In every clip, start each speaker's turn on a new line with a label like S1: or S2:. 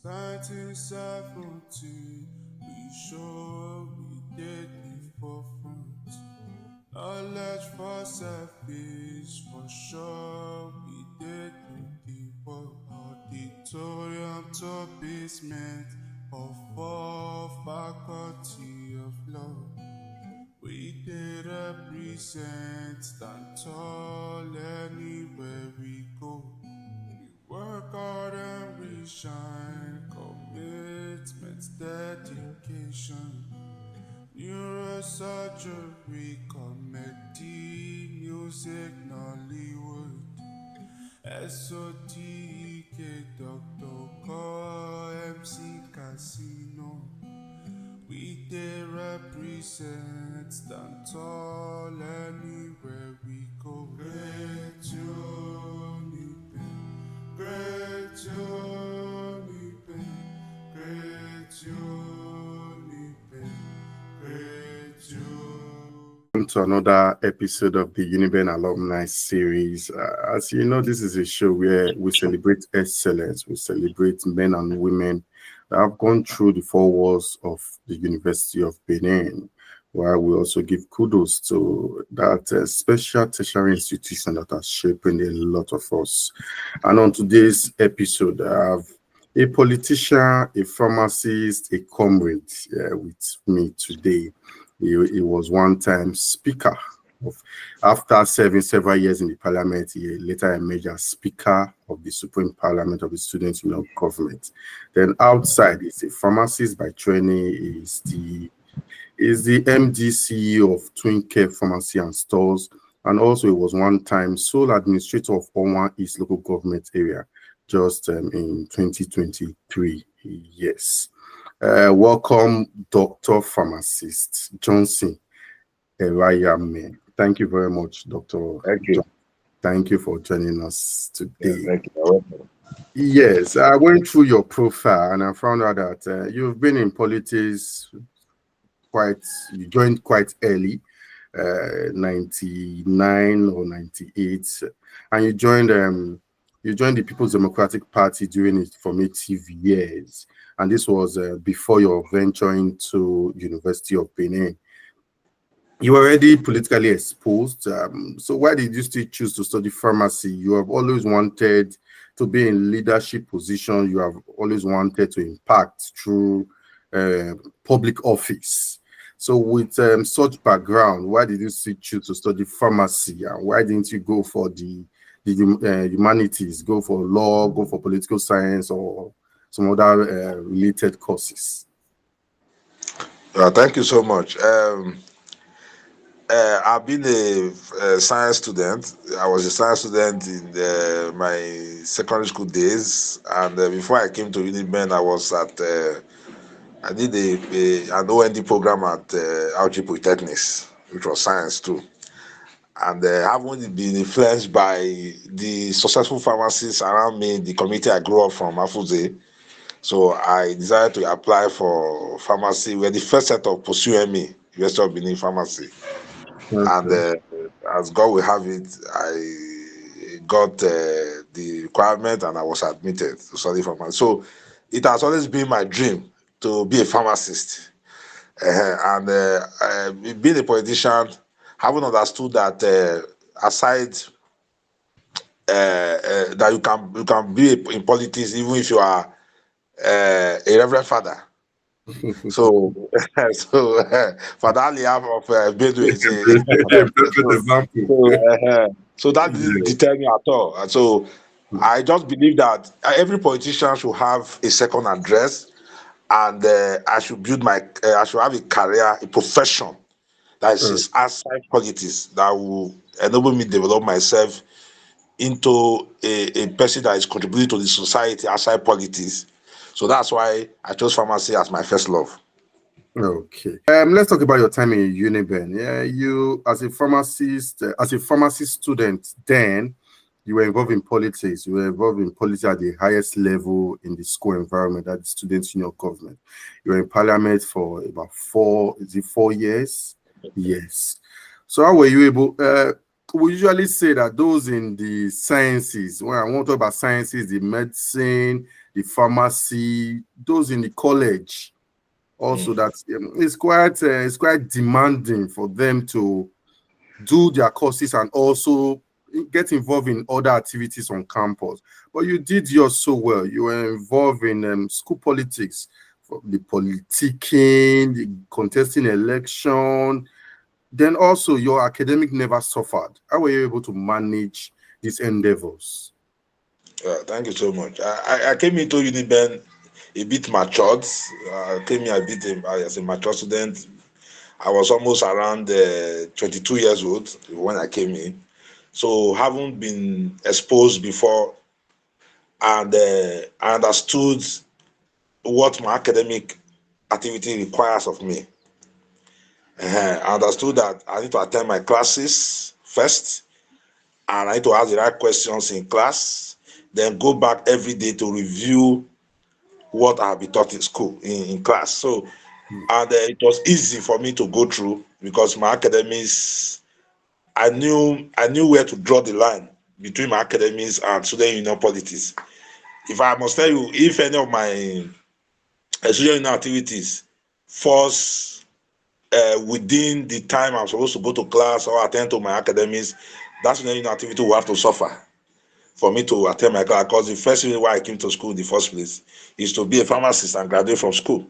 S1: 1970, we sure we did live for fruit. Knowledge for selfish, for sure we did do the work. Auditorium to basement of all faculty of law. We did represent, stand tall anywhere we go. We work hard and we shine, commitment, dedication. Neurosurgery, comedy, music, Nollywood. SOTK, Dr. Call, MC Casino. We did represent, stand tall anywhere we go. Great Uniben, great Uniben, great Uniben, great Uniben.
S2: Welcome to another episode of the Uniben Alumni Series. As you know, this is a show where we celebrate excellence, we celebrate men and women that have gone through the four walls of the University of Benin, while we also give kudos to that special tertiary institution that has shaped a lot of us. And on today's episode, I have a politician, a pharmacist, a comrade with me today. He was one-time speaker. After serving several years in the parliament, he later emerged as speaker of the Supreme Parliament of the Student Union Government. Then outside, he's a pharmacist by training. He's the MD CEO of Twin Care Pharmacy and Stores, and also he was one-time sole administrator of Owan East local government area just in 2023. Yes. Welcome, Dr. Pharmacist Johnson Erayanmen. Thank you very much, Dr.
S3: Thank you.
S2: Thank you for joining us today.
S3: Yeah, thank you.
S2: Yes, I went through your profile and I found out that you've been in politics you joined quite early, 99 or 98, and you joined the People's Democratic Party during its formative years. And this was before your venture into University of Benin. You were already politically exposed. So why did you still choose to study pharmacy? You have always wanted to be in leadership position. You have always wanted to impact through public office. So with such background, why did you still choose to study pharmacy? And why didn't you go for the humanities, go for law, go for political science, or some other related courses?
S3: Thank you so much. I've been a science student. I was a science student in my secondary school days, and before I came to Uniben, I did an OND program at Algae Polytechnics, which was science too. And having been influenced by the successful pharmacists around me in the community I grew up from, Afuze, so I decided to apply for pharmacy. We were the first set of pursuing me, University of Benin Pharmacy. Okay. And as God will have it, I got the requirement and I was admitted to study pharmacy. So it has always been my dream to be a pharmacist. Being a politician, having understood that aside that you can be in politics even if you are a reverend father. So Father Aliab of Bedouin is so that didn't deter me at all. And so I just believe that every politician should have a second address, and I should I should have a career, a profession that is outside politics that will enable me to develop myself into a person that is contributing to the society outside politics. So that's why I chose pharmacy as my first love.
S2: Okay. Let's talk about your time in Uniben. Yeah, you as a pharmacy student, then you were involved in politics. You were involved in politics at the highest level in the school environment, at the Student Union Government. You were in parliament for about 4 years? Yes. So how were you able? We usually say that those in the sciences, when I want to talk about sciences, the medicine, the pharmacy, those in the college. Also, that it's quite demanding for them to do their courses and also get involved in other activities on campus. But you did yours so well. You were involved in school politics, the politicking, the contesting election. Then also your academic never suffered. How were you able to manage these endeavors?
S3: Thank you so much. I came into Uniben a bit matured. I came here a bit as a mature student. I was almost around 22 years old when I came in. So haven't been exposed before, and I understood what my academic activity requires of me. I understood that I need to attend my classes first, and I need to ask the right questions in class, then go back every day to review what I have been taught in school, in class. So, and it was easy for me to go through because my academics, I knew where to draw the line between my academics and student union politics. If I must tell you, if any of my student union activities falls within the time I'm supposed to go to class or attend to my academics, that student union activity will have to suffer for me to attend my class, because the first reason why I came to school in the first place is to be a pharmacist and graduate from school.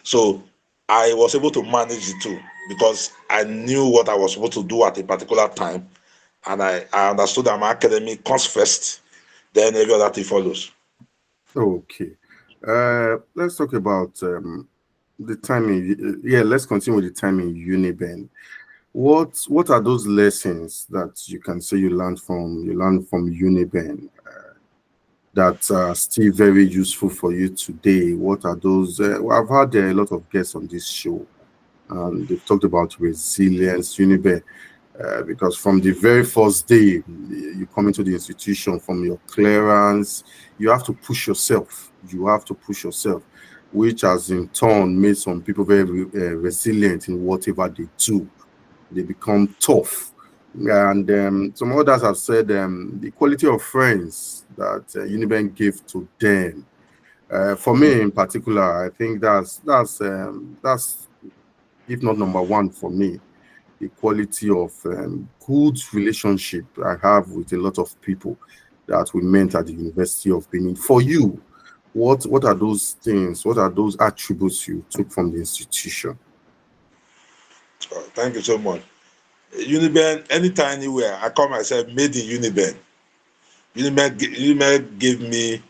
S3: So I was able to manage it too because I knew what I was supposed to do at a particular time, and I understood that my academic comes first, then every other thing follows.
S2: Okay. Let's talk about the time in, let's continue with the time in Uniben. What are those lessons that you can say you learned from Uniben that are still very useful for you today? What are those? Well, I've had a lot of guests on this show, and they've talked about resilience, Uniben, because from the very first day you come into the institution, from your clearance, you have to push yourself. You have to push yourself, which has in turn made some people very resilient in whatever they do. They become tough. And some others have said the quality of friends that Uniben gave to them. For me in particular, I think that's if not number one for me, the quality of good relationship I have with a lot of people that we met at the University of Benin. For you, what are those things? What are those attributes you took from the institution?
S3: Thank you so much. Uniben, anytime, anywhere, I call myself made in Uniben. Uniben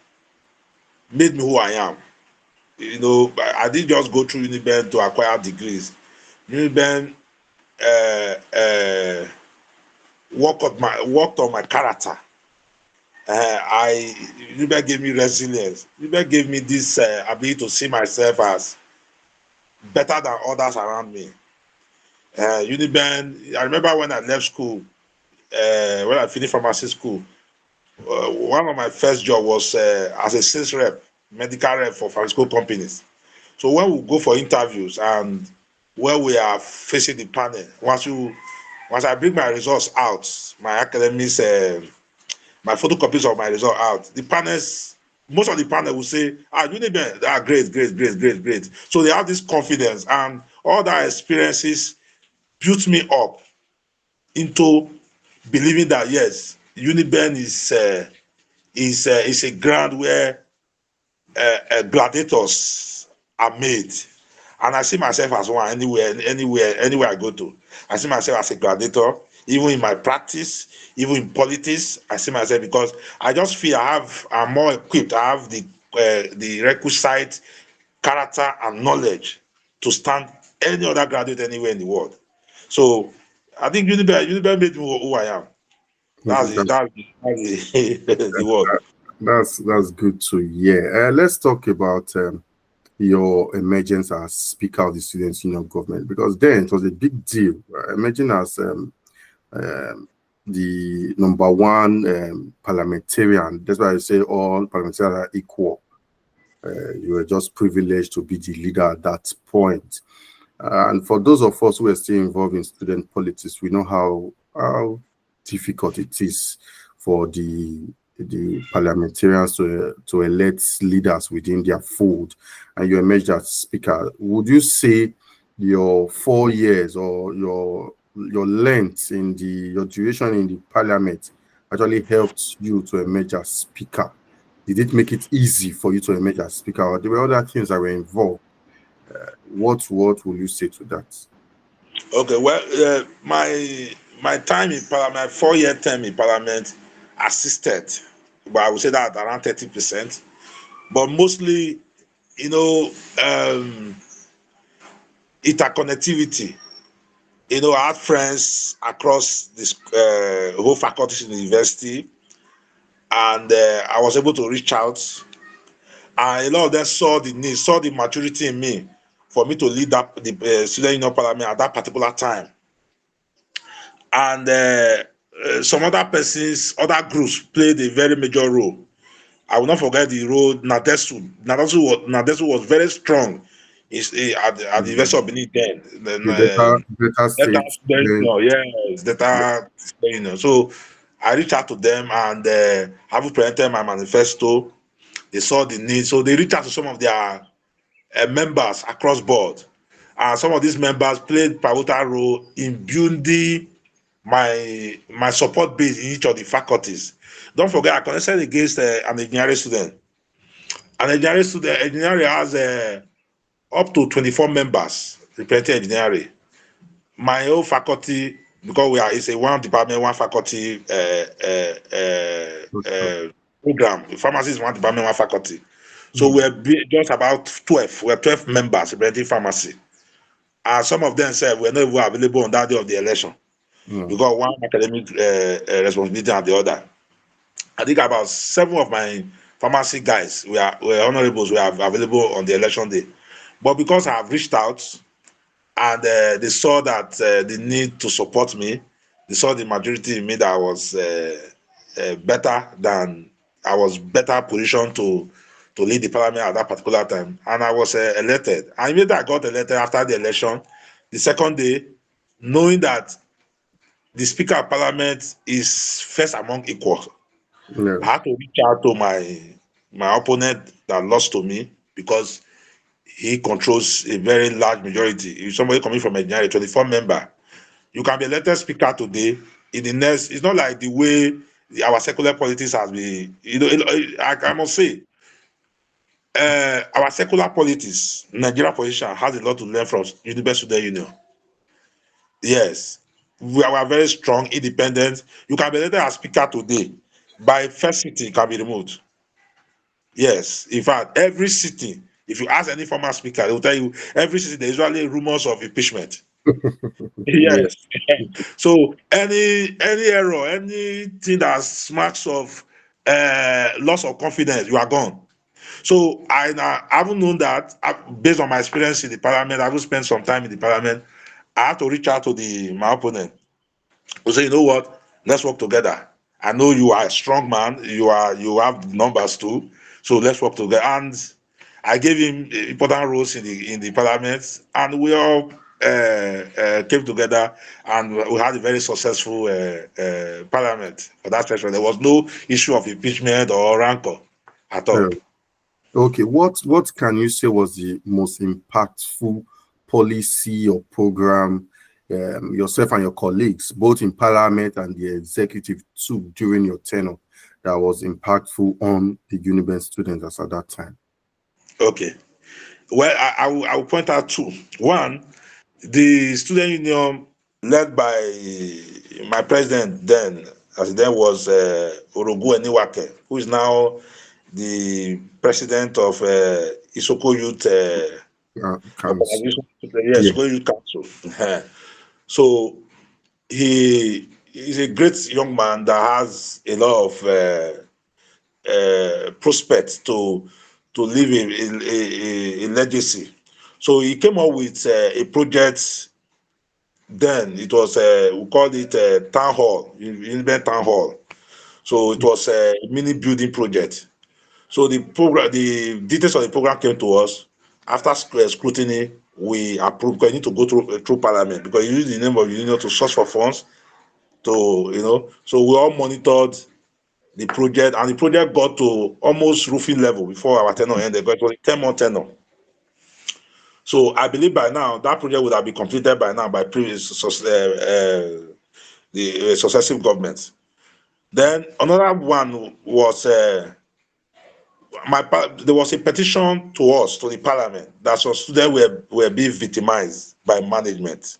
S3: made me who I am. You know, I didn't just go through Uniben to acquire degrees. Uniben worked on my character. Uniben gave me resilience. Uniben gave me this ability to see myself as better than others around me. Uniben, I remember when I left school, when I finished pharmacy school, one of my first job was as a sales rep, medical rep for pharmaceutical companies. So when we go for interviews and when we are facing the panel, once I bring my results out, my academics, my photocopies of my result out, the panels, most of the panel will say, Uniben, great. So they have this confidence, and all that experiences built me up into believing that yes, Uniben is a ground where gladiators are made, and I see myself as one anywhere I go to. I see myself as a gladiator, even in my practice, even in politics. I see myself because I just feel I'm more equipped. I have the requisite character and knowledge to stand any other graduate anywhere in the world. So I think Uniben made me who I am. That's the word.
S2: That's good to hear. Let's talk about your emergence as Speaker of the Students' Union Government, because then it was a big deal. Emerging as the number one parliamentarian. That's why I say all parliamentarians are equal. You were just privileged to be the leader at that point. And for those of us who are still involved in student politics, we know how difficult it is for the the parliamentarians to elect leaders within their fold, and you emerged as speaker. Would you say your 4 years or your length in your duration in the parliament actually helped you to emerge as speaker? Did it make it easy for you to emerge as speaker, or there were other things that were involved? What will you say to that?
S3: Okay, well, my time in parliament, my 4 year term in parliament, assisted, but I would say that around 30%. But mostly, interconnectivity. I had friends across this whole faculties in the university, and I was able to reach out, and a lot of them saw the need, saw the maturity in me for me to lead up the student union parliament at that particular time. And some other persons, other groups played a very major role. I will not forget the role Nadesu. Nadesu was very strong at the University of Benin then.
S2: The data
S3: Data
S2: state.
S3: yes, data, So I reached out to them and having presented my manifesto, they saw the need. So they reached out to some of their members across board. And some of these members played pivotal role in building my support base in each of the faculties. Don't forget, I connected against an engineering student. Engineering has up to 24 members representing engineering. My own faculty, because it's a one department, one faculty program. Pharmacy is one department, one faculty. So we're just about 12. We're 12 members representing pharmacy. And some of them said we're not even available on that day of the election. We got one academic responsibility and the other. I think about 7 of my pharmacy guys were honorables, were available on the election day. But because I have reached out and they saw that the need to support me, they saw the majority in me that I was better positioned to lead the parliament at that particular time. And I was elected. And immediately I got elected after the election, the second day, knowing that the Speaker of Parliament is first among equals.
S2: Yeah.
S3: I had to reach out to my opponent that lost to me because he controls a very large majority. If somebody coming from a 24 member, you can be elected speaker today. In the next, it's not like the way our secular politics has been. I must say, our secular politics, Nigeria position has a lot to learn from University of Union. Yes, we are very strong, independent. You can be elected as speaker today. By first sitting, it can be removed. Yes, in fact, every sitting, if you ask any former speaker, they will tell you every sitting there is usually rumors of impeachment. Yes. So any error, anything that smacks of loss of confidence, you are gone. So I haven't known that based on my experience in the parliament. I haven't spent some time in the parliament. I have to reach out to my opponent to say, you know what, let's work together. I know you are a strong man. You have numbers too. So let's work together. And I gave him important roles in the parliament, and we all came together, and we had a very successful parliament for that session. There was no issue of impeachment or rancor at all.
S2: Okay, what can you say was the most impactful policy or program yourself and your colleagues, both in parliament and the executive, took during your tenure that was impactful on the Uniben students at that time?
S3: Okay, well, I will point out 2. One, the student union led by my president then, as then was Orogu Eniwake, who is now the president of Isoko Youth
S2: Council.
S3: Isoko Youth Council. So he is a great young man that has a lot of prospects to leave a legacy. So he came up with a project. Then it was we called it town hall, Uniben town hall. So it was a mini building project. So the details of the program came to us after scrutiny. We approved because you need to go through parliament because you use the name of the union to source for funds. So we all monitored the project, and the project got to almost roofing level before our tenure ended. But it was a 10-month tenure. So I believe by now that project would have been completed by now by previous the successive governments. Then another one was there was a petition to us, to the parliament, that some students were being victimized by management.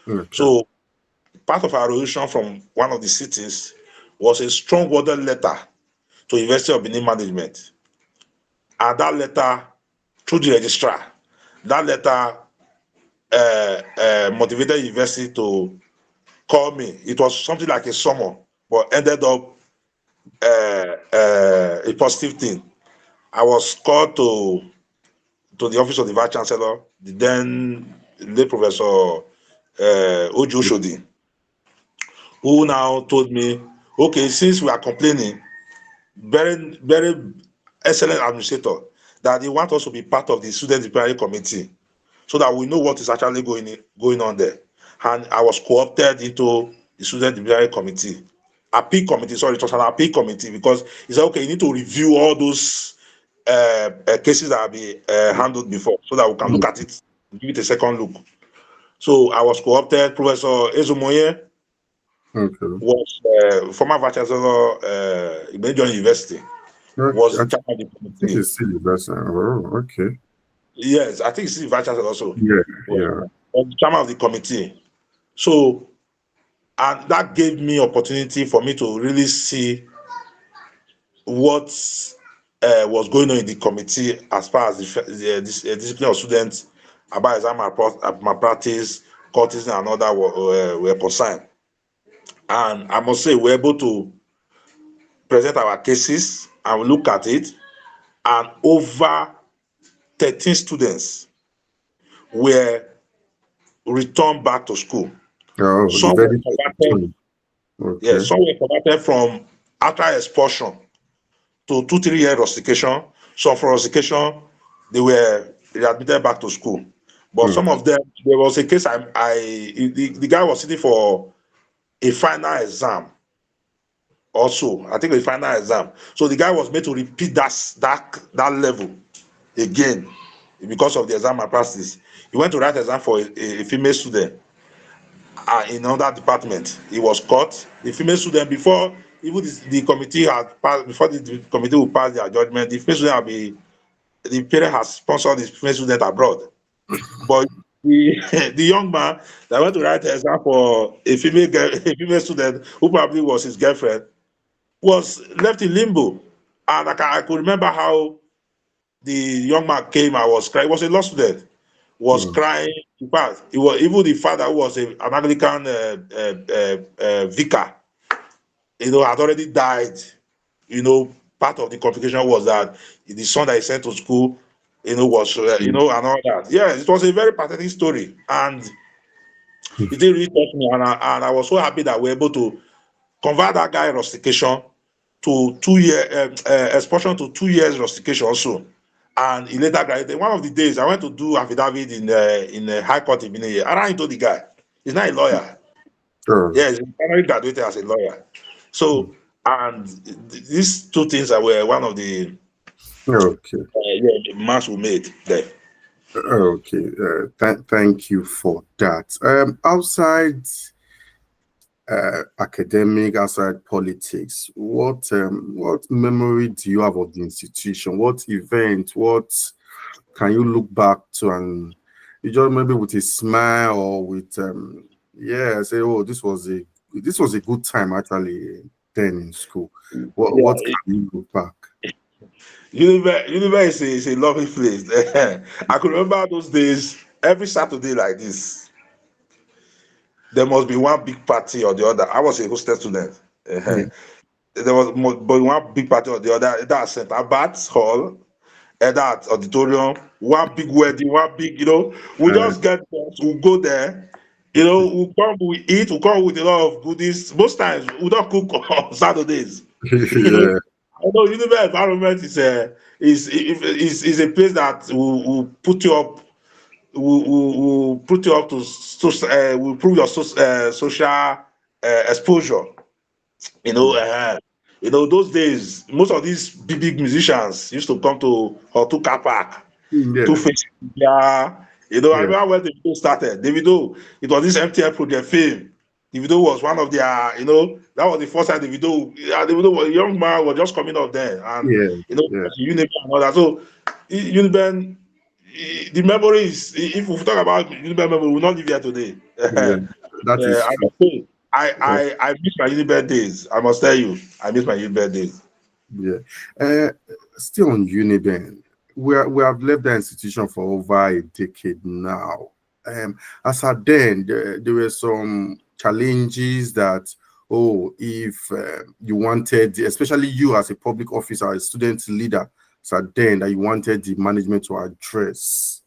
S2: Okay.
S3: So part of our resolution from one of the cities was a strong worded letter to University of Benin management. And that letter, through the registrar, that letter motivated university to call me. It was something like a summon, but ended up a positive thing. I was called to the office of the vice chancellor, the then late professor Ojo Shodi, who now told me, okay, since we are complaining, very, very excellent administrator, that they want us to be part of the student disciplinary committee so that we know what is actually going on there. And I was co-opted into the student disciplinary committee. Appeal committee, sorry, it was an appeal committee, because he said, okay, you need to review all those cases that have been handled before so that we can look at it, give it a second look. So I was co-opted. Professor Ezumoye was former vice chancellor Ibejon University. Was the chairman of the committee.
S2: It's still the vice chancellor. Oh, okay.
S3: Yes, I think he's the vice chancellor also.
S2: Yeah.
S3: Was the chairman of the committee. So, and that gave me opportunity for me to really see what was going on in the committee as far as the discipline of students about exam malpractice, courtesy, and other were concerned. And I must say, we're able to present our cases and look at it, and over 13 students were returned back to school.
S2: Oh,
S3: some were converted, some were converted from outright expulsion to 2-3 year rustication. Some for rustication, they were readmitted back to school. But some of them, there was a case the guy was sitting for a final exam also. I think a final exam. So the guy was made to repeat that level again because of the exam malpractice. He went to write exam for a female student in another department. He was caught. The female student, before even the committee had passed, before the committee would pass their judgment, the female student the parent has sponsored the female student abroad. But the young man that went to write an exam for a female student who probably was his girlfriend was left in limbo. And I could remember how the young man came and was crying. He was a law student, was crying. In fact, it was even the father, who was an Anglican vicar, had already died. Part of the complication was that the son that he sent to school, was, and all that. Yes, it was a very pathetic story, and it didn't really touch me. And I was so happy that we were able to convert that guy rustication to 2 year expulsion to 2 years rustication also. And he later graduated. One of the days I went to do affidavit in the High Court in Benin. I ran into the guy. He's not a lawyer. Yes, he finally graduated as a lawyer. So, and these two things were one of the marks we made there.
S2: Okay, thank you for that. Outside academic, outside politics, what memory do you have of the institution? What event? What can you look back to and you just maybe with a smile or with say, oh, this was a good time actually then in school. What can you look back?
S3: Uniben is a lovely place. I could remember those days. Every Saturday like this, there must be one big party or the other. I was a hostel student. There was one big party or the other. That's St. Abbot's Hall, that auditorium, one big wedding, one big, we just get there, we'll go there, we'll come, we eat, we'll come with a lot of goodies. Most times, we don't cook on Saturdays. I know Uniben environment is a place that will put you up, will put you up to, will prove your social exposure. Those days, most of these big musicians used to come to Hotuka Park to
S2: Yeah.
S3: face India. I
S2: Yeah.
S3: remember when the video started. Davido, it was this MTN project Fame. Davido was one of their, that was the first time Davido was a young man, was just coming up then, and
S2: Yeah. Yeah.
S3: Uniben and all that. So Uniben, the memories. If we talk about Uniben memory, we will not live here today.
S2: Yeah. That is
S3: I
S2: true.
S3: must say,
S2: Yeah.
S3: I miss my Uniben days. I must tell you, I miss my Uniben days.
S2: Yeah. Uh, Still on Uniben, we have left the institution for over a decade now. As at then, there were some challenges that, oh, if you wanted, especially you as a public officer, a student leader, as at then that you wanted the management to address.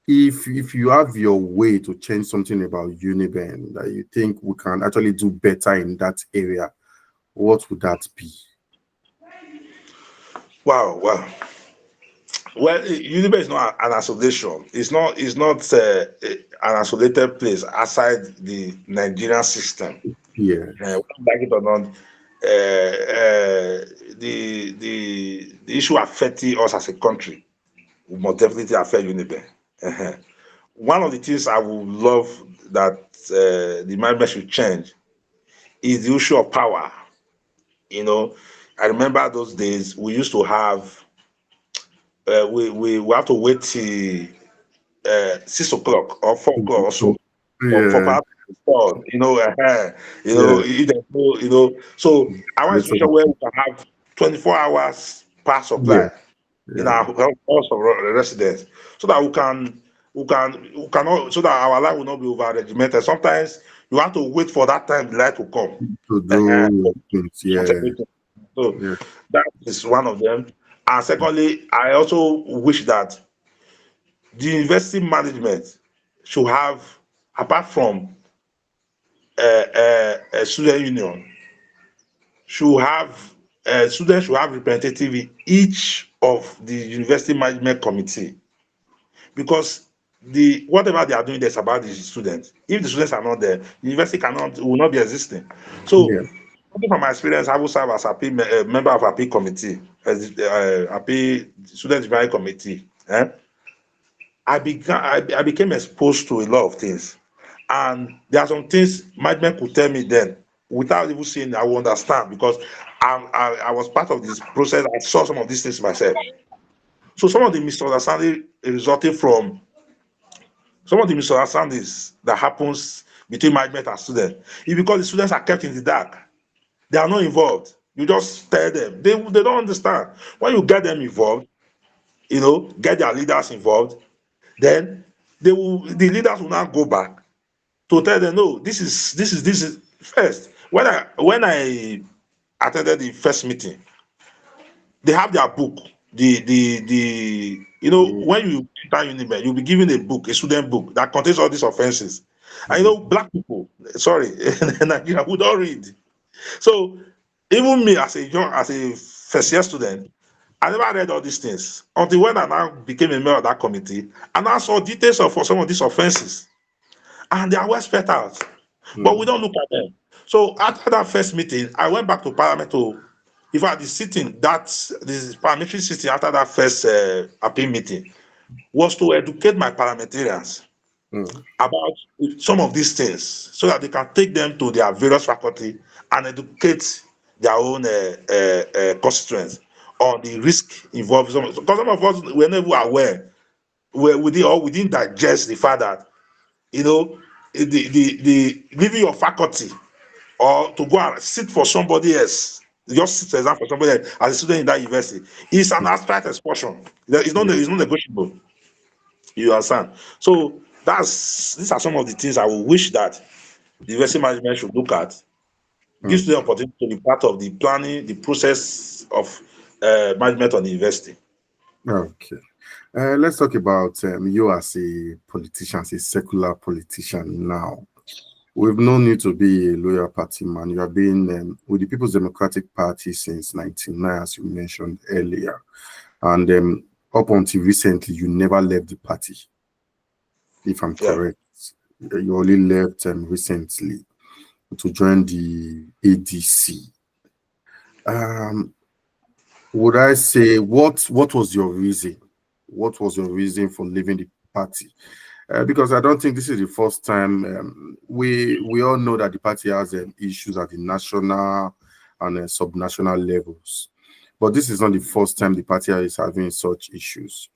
S2: If you have your way to change something about Uniben that you think we can actually do better in that area, what would that be?
S3: Wow, wow. Well, Uniben is not an isolation. It's not an isolated place outside the Nigerian system.
S2: Yeah.
S3: Whether you like it or not, the issue affecting us as a country will most definitely affect Uniben. One of the things I would love that the management should change is the issue of power. You know, I remember those days we used to have we have to wait till 6 o'clock or 4 o'clock or so for
S2: Yeah.
S3: power to be installed.
S2: Yeah.
S3: If there's no, so I want a
S2: That's
S3: situation where we can have 24 hours power
S2: yeah.
S3: supply in
S2: Yeah.
S3: our house of residence, so that we can all, so that our life will not be over regimented. Sometimes you have to wait for that time the light to come.
S2: To
S3: Uh-huh.
S2: do things. Yeah.
S3: So
S2: Yeah.
S3: that is one of them. And secondly, I also wish that the university management should have, apart from a student union, should have students should have representative in each of the university management committee, because the whatever they are doing there's about the students. If the students are not there, the university will not be existing. So,
S2: Yeah.
S3: from my experience, I will serve as a member of a P committee, as a P student advisory committee. I became exposed to a lot of things, and there are some things management could tell me then without even seeing. I will understand because I was part of this process. I saw some of these things myself. So some of the misunderstandings that happens between management and students is because the students are kept in the dark. They are not involved. You just tell them. They don't understand. When you get them involved, get their leaders involved, then the leaders will now go back to tell them, no, this is first. When I attended the first meeting, they have their book.
S2: Yeah.
S3: When you enter Uniben, you'll be given a book, a student book that contains all these offenses. And black people, sorry, in Nigeria, we don't read. So even me as a first year student, I never read all these things until when I now became a member of that committee and I saw details of for some of these offenses. And they are well spelled out, but we
S2: Mm.
S3: don't look at them. So after that first meeting, I went back to Parliament to, in fact, this parliamentary sitting after that first appeal meeting was to educate my parliamentarians
S2: Mm.
S3: about some of these things so that they can take them to their various faculty and educate their own constituents on the risk involved. Because some of us were never aware, we didn't digest the fact that the leaving your faculty or to go and sit for somebody else, just sit exam for somebody else as a student in that university is an abstract expression. It's not negotiable. You understand? So these are some of the things I would wish that the university management should look at. Gives
S2: Mm.
S3: them opportunity to be part of the planning, the process of management on the university.
S2: Okay. Let's talk about you as a politician, as a secular politician now. We've known you to be a loyal party man. You have been with the People's Democratic Party since 1999, as you mentioned earlier. And up until recently, you never left the party, if I'm
S3: Yeah.
S2: correct. You only left recently to join the ADC. Um, would I say what was your reason? What was your reason for leaving the party? Because I don't think this is the first time. We all know that the party has issues at the national and subnational levels, but this is not the first time the party is having such issues.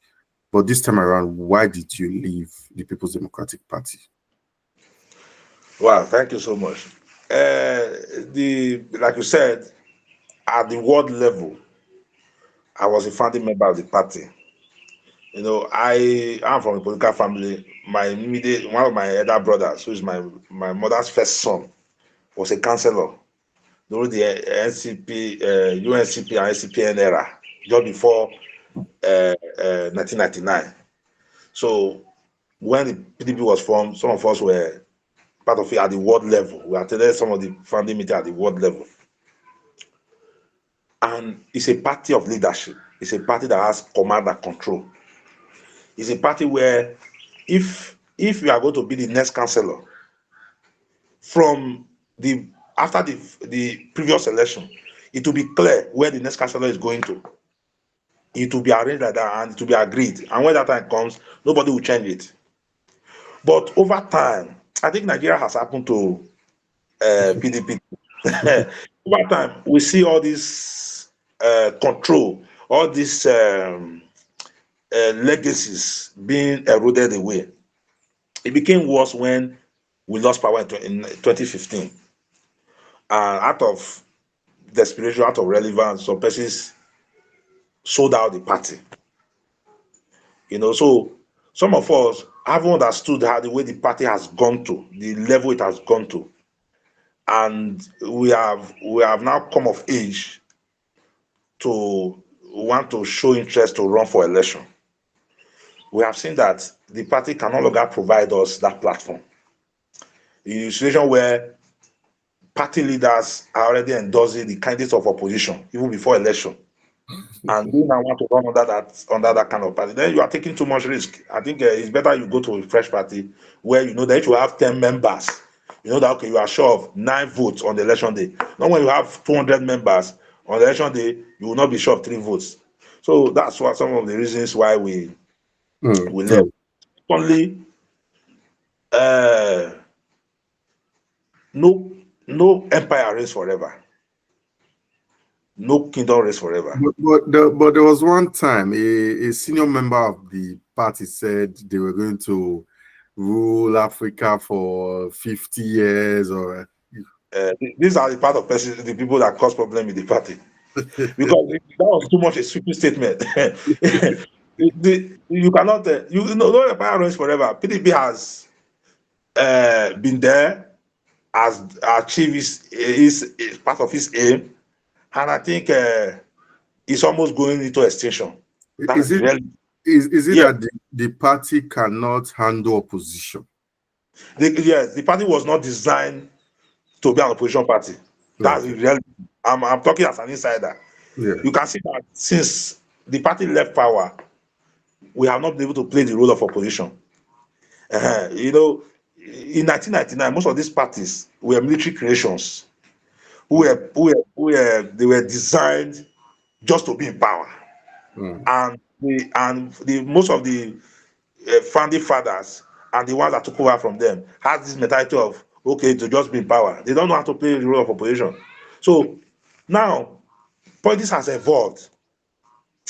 S2: But this time around, why did you leave the People's Democratic Party?
S3: Wow, thank you so much. The like you said, at the world level, I was a founding member of the party. I am from a political family. My immediate one of my elder brothers, who is my mother's first son, was a councillor during the NCP, UNCP and SCPN era, just before 1999. So when the PDP was formed, some of us were part of it at the world level. We attended some of the founding meeting at the world level. And it's a party of leadership. It's a party that has command and control. It's a party where if you are going to be the next councillor from the after the previous election, it will be clear where the next councillor is going to. It will be arranged like that and it will be agreed. And when that time comes, nobody will change it. But over time, I think Nigeria has happened to PDP. Over time, we see all this control, all these legacies being eroded away. It became worse when we lost power in 2015. Out of desperation, out of relevance, some persons sold out the party. So some of us haven't understood how the way the party has gone to, the level it has gone to. And we have now come of age to want to show interest to run for election. We have seen that the party can no longer provide us that platform. In a situation where party leaders are already endorsing the candidates of opposition even before election, and you now want to run under that kind of party, then you are taking too much risk. I think it's better you go to a fresh party where you know that if you have 10 members, you know that okay, you are sure of 9 votes on the election day. Not when you have 200 members on the election day, you will not be sure of 3 votes. So that's what some of the reasons why we left.
S2: True.
S3: Only no empire reigns forever. No kingdom reigns forever.
S2: But there was one time a senior member of the party said they were going to rule Africa for 50 years or
S3: These are the part of the people that cause problem in the party. Because that was too much a sweeping statement. You cannot, no empire reigns forever. PDP has been there, has achieved his part of his aim, and I think it's almost going into extinction.
S2: is
S3: That's
S2: it
S3: really,
S2: is it
S3: yeah.
S2: that the party cannot handle opposition?
S3: Yes, the party was not designed to be an opposition party. That's
S2: Okay.
S3: the reality. I'm talking as an insider.
S2: Yeah.
S3: You can see that since the party left power, we have not been able to play the role of opposition. In 1999, most of these parties were military creations they were designed just to be in power. And the most of the founding fathers and the ones that took over from them had this mentality of okay to just be in power. They don't know how to play the role of opposition. So now politics has evolved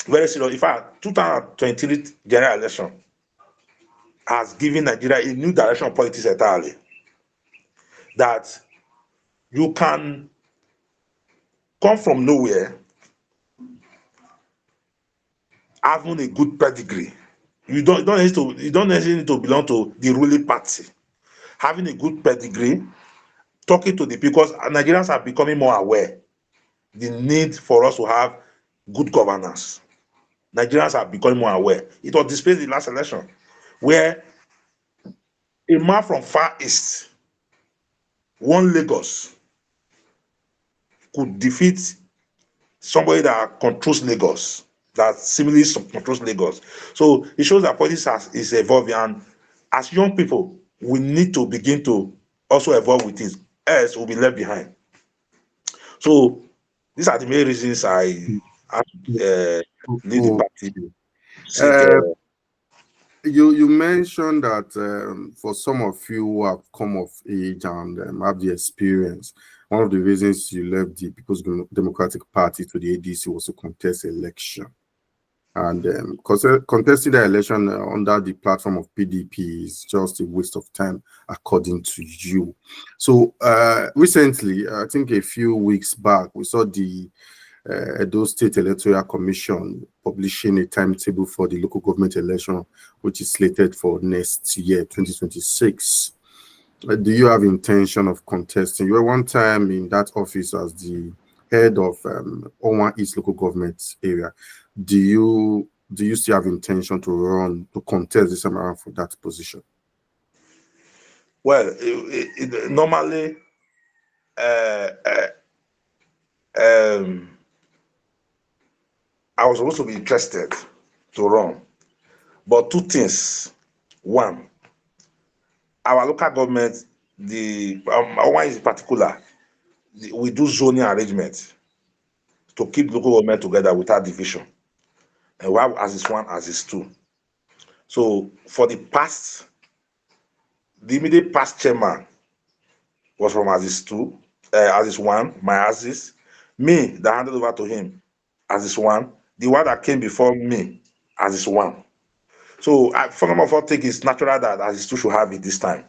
S3: very serious. In fact, 2023 general election has given Nigeria a new direction of politics entirely. That you can come from nowhere having a good pedigree. You don't necessarily need to belong to the ruling party. Having a good pedigree, talking to the people, because Nigerians are becoming more aware the need for us to have good governance. Nigerians are becoming more aware. It was displayed in the last election, where a man from Far East, one Lagos, could defeat somebody that controls Lagos, that similarly controls Lagos. So it shows that politics is evolving, and as young people, we need to begin to also evolve with it, else we'll be left behind. So These are the main reasons I had to leave the party.
S2: Okay.
S3: Seek,
S2: You mentioned that for some of you who have come of age and have the experience, one of the reasons you left the People's Democratic Party to the ADC was to contest election. And contesting the election under the platform of PDP is just a waste of time, according to you. So recently, I think a few weeks back, we saw the Edo State Electoral Commission publishing a timetable for the local government election, which is slated for next year, 2026. Do you have intention of contesting? You were one time in that office as the head of Owan East local government area. Do you still have intention to contest this time around for that position?
S3: well, normally, I was supposed to be interested to run, but two things. One, our local government, the one is particular, we do zoning arrangement to keep local government together without division, and we have as is one, as is two. So for the immediate past chairman was from as is two, as is one, my as is, me that handed over to him as is one, the one that came before me as is one. So for some of us think it's natural that as is two should have it this time.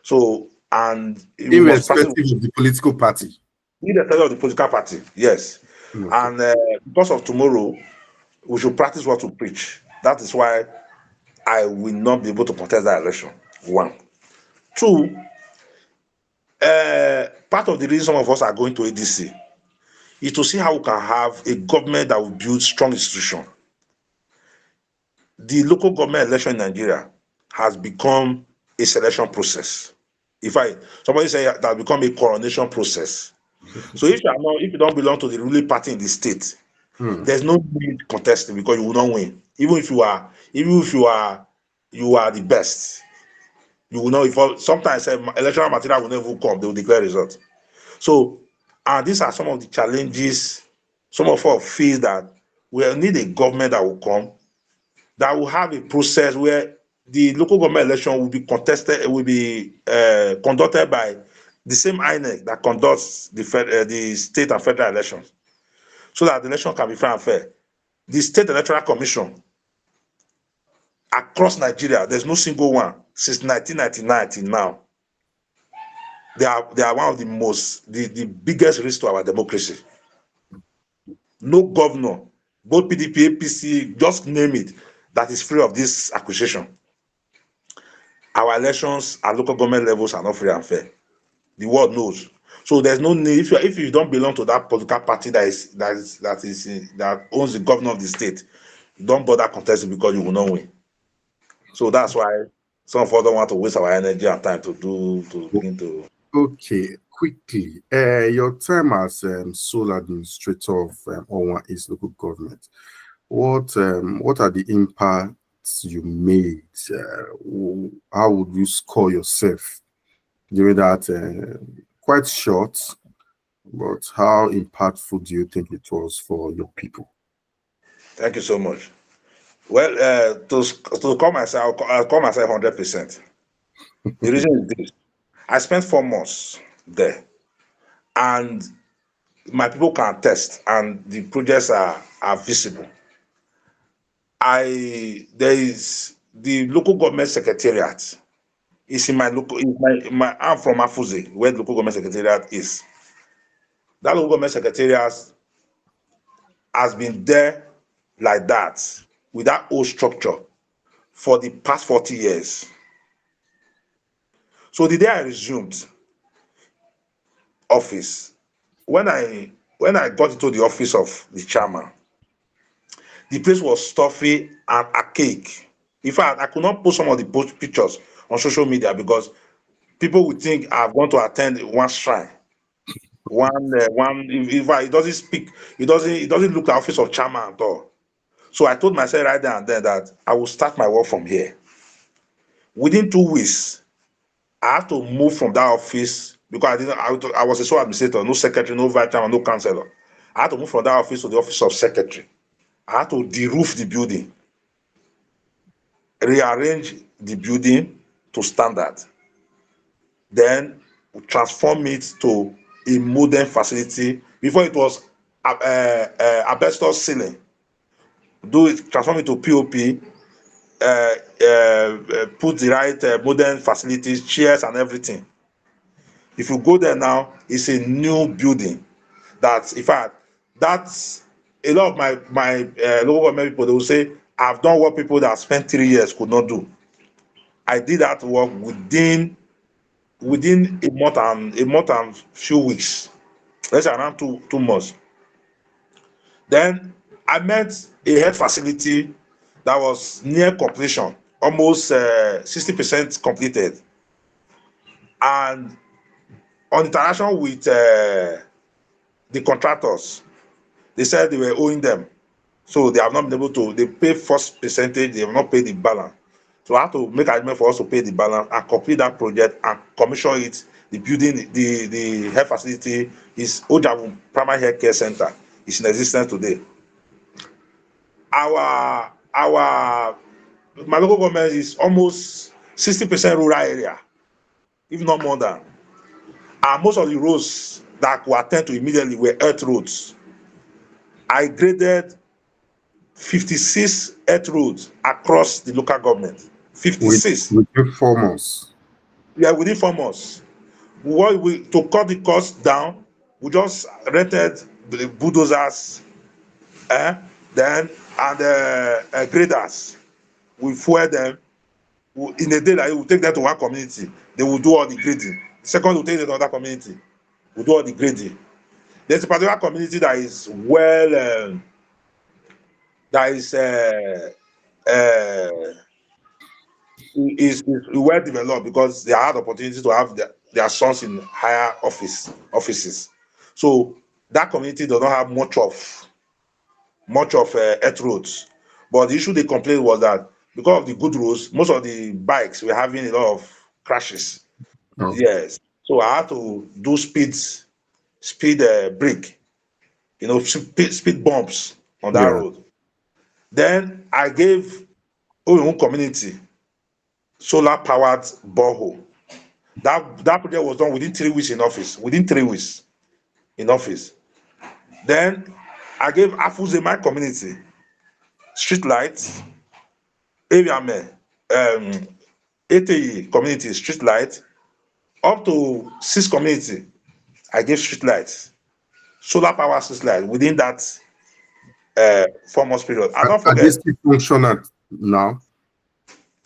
S3: So, and we must pass it
S2: Irrespective of the political party.
S3: irrespective of the political party, yes.
S2: Okay.
S3: And because of tomorrow, we should practice what we preach. That is why I will not be able to contest that election. One. Two, part of the reason some of us are going to ADC is to see how we can have a government that will build strong institutions. The local government election in Nigeria has become a selection process. Somebody say that become a coronation process. So if you don't belong to the ruling party in the state, there's no need contesting because you will not win. Even if you are the best, you will not. Sometimes electoral material will never come. They will declare results. So, and these are some of the challenges. Some of us feel that we need a government that will come, that will have a process where the local government election will be conducted by the same INEC that conducts the state and federal elections, so that the election can be fair and fair. The State Electoral Commission across Nigeria, there's no single one since 1999 till now. They are one of the biggest risk to our democracy. No governor, both PDP, APC, just name it, that is free of this accusation. Our elections at local government levels are not free and fair. The world knows. So there's no need, if you don't belong to that political party that owns the governor of the state, don't bother contesting because you will not win. So that's why some of us don't want to waste our energy and time to begin to.
S2: Okay, quickly. Your time as sole administrator of Owan East local government. What are the impacts you made? How would you score yourself during that quite short, but how impactful do you think it was for your people?
S3: Thank you so much. Well, to call myself, I'll call myself 100%. The reason is this: I spent 4 months there, and my people can attest, and the projects are visible. There is the local government secretariat. Is in my local. I'm from Afuze, where the local government secretariat is. That local government secretariat has been there like that with that old structure for the past 40 years. So the day I resumed office, when I got into the office of the chairman, the place was stuffy and archaic. In fact, I could not post some of the pictures on social media because people would think I've gone to attend one shrine. If it doesn't speak, it doesn't look like office of chairman at all. So I told myself right there and then that I will start my work from here. Within 2 weeks, I had to move from that office because I was a sole administrator, no secretary, no vice chairman, no councillor. I had to move from that office to the office of secretary. I had to de-roof the building, rearrange the building to standard, then transform it to a modern facility. Before it was asbestos ceiling, transform it to POP, put the right modern facilities, chairs and everything. If you go there now, it's a new building. That, in fact, that's a lot of my local government people. They will say, "I've done what people that spent 3 years could not do." I did that work within a month and few weeks. Let's say around two months. Then I met a health facility that was near completion, almost 60% completed, and on interaction with the contractors, they said they were owing them, so they have not been able to. They pay first percentage, they have not paid the balance. So I had to make arrangement for us to pay the balance and complete that project and commission it. The building, the health facility is Ojavu Primary Health Care Center. It's in existence today. Our my local government is almost 60% rural area, if not more than. And most of the roads that were attended to immediately were earth roads. I graded 56 earth roads across the local government. 56.
S2: Within 4 months.
S3: Yeah, within 4 months. To cut the cost down, we just rented the bulldozers, then and graders. We fuel them. In a day, like, we take them to one community. They will do all the grading. Second, we'll take them to another community. We'll do all the grading. There's a particular community that is well developed because they had opportunities to have their sons in higher offices. So that community does not have much of earth roads. But the issue they complained was that because of the good roads, most of the bikes were having a lot of crashes.
S2: Oh.
S3: Yes. So I had to do speed brake, speed bumps on that road. Then I gave Owan community solar powered borehole. That project was done within 3 weeks in office. Then I gave Afuzema community street lights, Erayanmen, ATE community street light, up to 6 community. I gave street lights, solar power street light within that 4 months period. And don't forget,
S2: are they still functional now?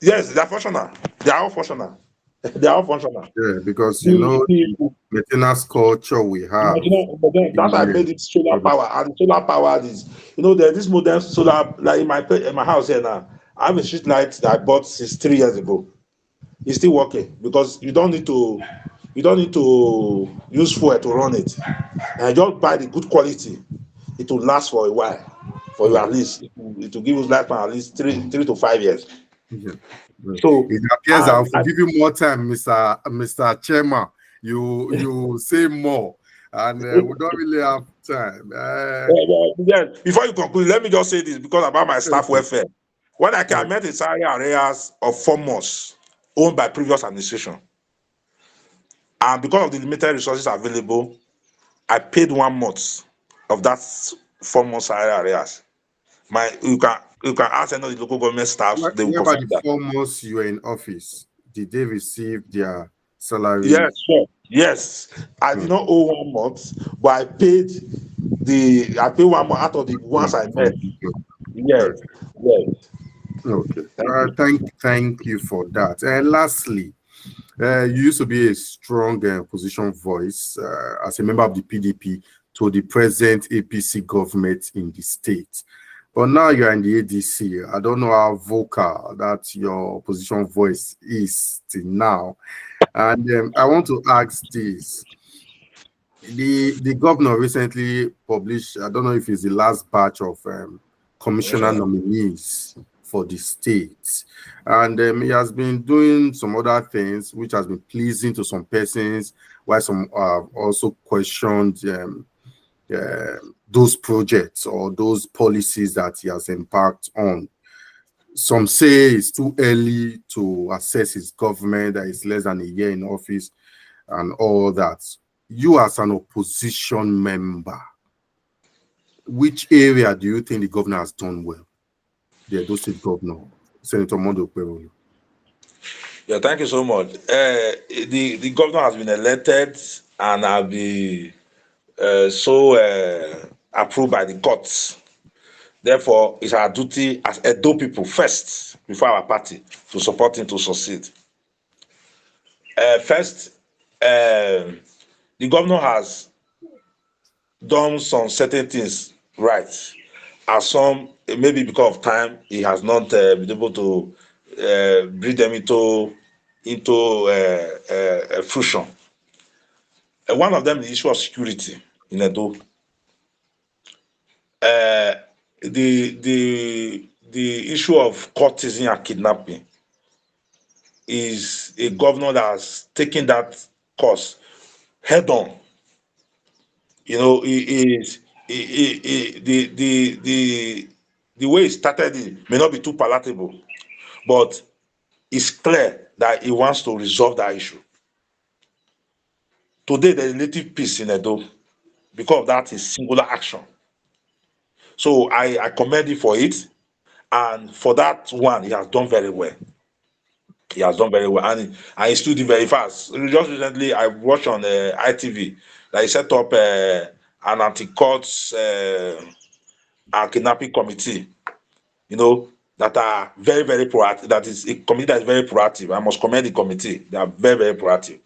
S3: Yes, they are functional. They are all functional.
S2: Yeah, because the maintenance culture we have.
S3: But then that's why I made it solar power. And the solar power is, there's this modern solar, like in my house here now. I have a street light that I bought since 3 years ago. It's still working because you don't need to use fuel to run it. And just buy the good quality. It will last for a while. For you at least. It will give you lifespan at least 3 to 5 years.
S2: Yeah.
S3: So
S2: it appears I'll give you more time, Mr. Chairman. You say more, and we don't really have time.
S3: Yes. Before you conclude, let me just say this because about my staff welfare. When I met in salary areas of 4 months owned by previous administration, and because of the limited resources available, I paid 1 month of that 4 months salary areas. You can ask any of the local government staff. They will
S2: confirm that. 4 months you were in office, did they receive their salary?
S3: Yes, sure. Yes, I did not owe 1 month, but I paid 1 month out of the ones I met. Yes.
S2: Okay. Thank you for that. And lastly, you used to be a strong opposition voice as a member of the PDP to the present APC government in the state. But now you're in the ADC. I don't know how vocal that your opposition voice is till now. And I want to ask this. The governor recently published, I don't know if it's the last batch of commissioner nominees for the state. And he has been doing some other things which has been pleasing to some persons, while some also questioned those projects or those policies that he has embarked on. Some say it's too early to assess his government, that is less than a year in office and all that. You as an opposition member, which area do you think the governor has done well? The Edo State governor, Senator Mondo Perolo.
S3: Yeah, thank you so much. The governor has been elected and has been approved by the courts. Therefore, it's our duty as Edo people first, before our party, to support him to succeed. First, the governor has done some certain things right. As some, maybe because of time, he has not been able to bring them into fruition. One of them is the issue of security in Edo. The issue of courtesan and kidnapping is a governor that has taken that course head on. You know, the way he started it may not be too palatable, but it's clear that he wants to resolve that issue. Today, there is relative peace in Edo because of that is singular action. So I commend him for it, and for that one, he has done very well. He has done very well, and he's still doing very fast. Just recently, I watched on ITV that he set up an anti-courts and kidnapping committee. You know, that are very, very proactive. That is a committee that is very proactive. I must commend the committee. They are very, very proactive,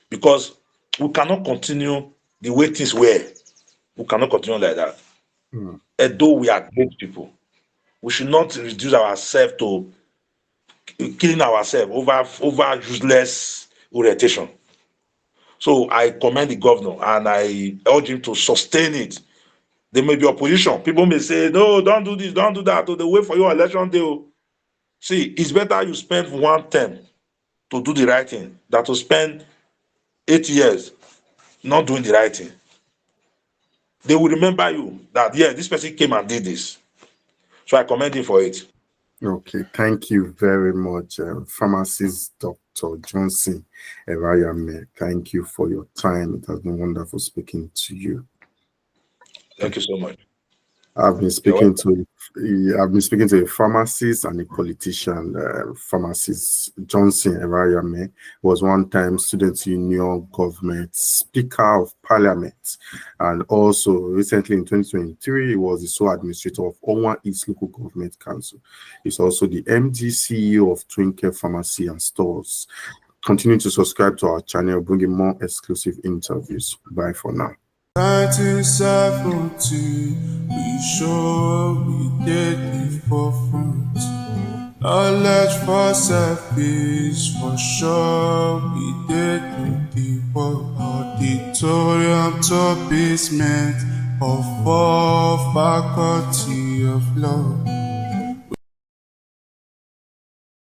S3: because we cannot continue the way things were. We cannot continue like that. Although we are great people, we should not reduce ourselves to killing ourselves over useless irritation. So I commend the governor and I urge him to sustain it. There may be opposition. People may say, no, don't do this, don't do that. They wait for your election day. See, it's better you spend 1 term to do the right thing than to spend 8 years not doing the right thing. They will remember you that, yeah, this person came and did this. So I commend him for it.
S2: Okay, thank you very much, pharmacist Dr. Johnson Erayanmen. Thank you for your time. It has been wonderful speaking to you.
S3: Thank you so much.
S2: I've been speaking to a pharmacist and a politician. Pharmacist Johnson Erayanmen was one time Student Union Government Speaker of Parliament, and also recently in 2023 he was the sole administrator of Owan East Local Government Council. He's also the MD CEO of Twinkle Pharmacy and Stores. Continue to subscribe to our channel, bringing more exclusive interviews. Bye for now.
S1: 1970, we sure we did the forefront. Knowledge for selfish, for sure we did the work. Auditorium to basement of all faculty of law.